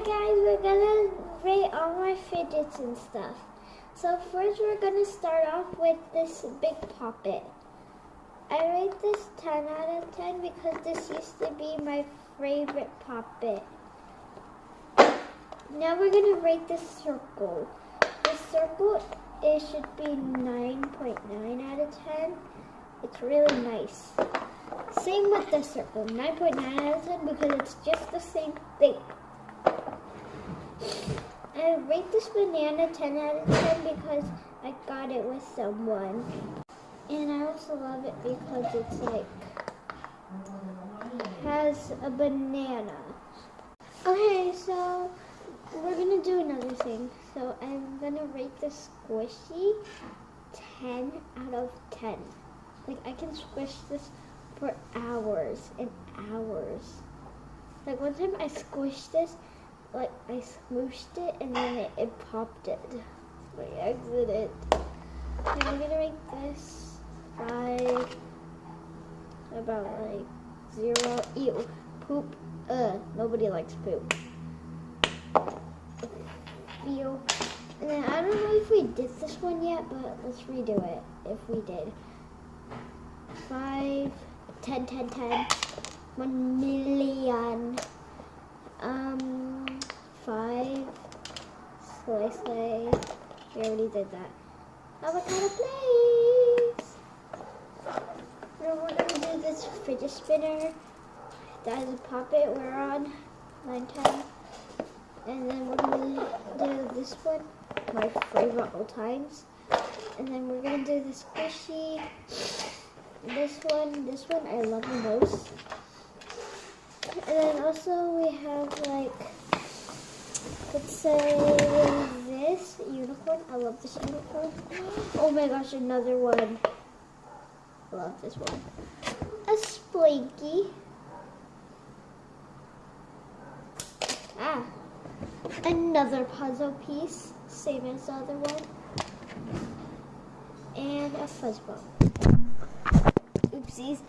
guys, we're gonna rate all my fidgets and stuff. So first we're gonna start off with this big poppet. I rate this 10 out of 10 because this used to be my favorite poppet. Now we're gonna rate this circle. The circle, it should be 9.9 out of 10. It's really nice. Same with the circle, 9.9 out of 10 because it's just the same thing. I rate this banana 10 out of 10 because I got it with someone. And I also love it because it's like, has a banana. Okay, so we're gonna do another thing. So I'm gonna rate this squishy 10 out of 10. Like I can squish this for hours and hours. Like one time I squished this, like I smooshed it and then it popped it by accident. And I'm gonna rate this 5, about like 0. Ew, poop. Nobody likes poop. Feel. And then I don't know if we did this one yet, but let's redo it if we did. 5, 10, 10, 10, 1 million. 5, slay, slay. We already did that. Avocado place. Now we're gonna do this fidget spinner. That is a poppet we're on, 9, 10. And then we're gonna do this one, my favorite all times. And then we're gonna do the squishy. This one I love the most. And then also we have like, let's say this unicorn. I love this unicorn. Oh my gosh, another one. I love this one. A splinky. Another puzzle piece, same as the other one. And a fuzzball. Oopsies.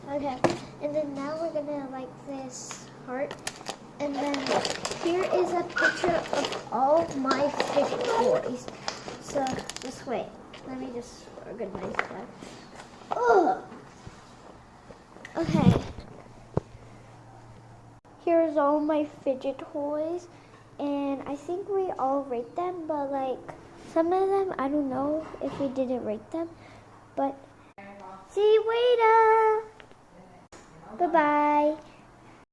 Okay, and then now we're gonna like this heart. And then here is a picture of all my fidget toys. So just wait. Let me just organize that. Oh. Okay. Here's all my fidget toys. And I think we all rate them, but like some of them, I don't know if we didn't rate them. But see you later. Bye-bye.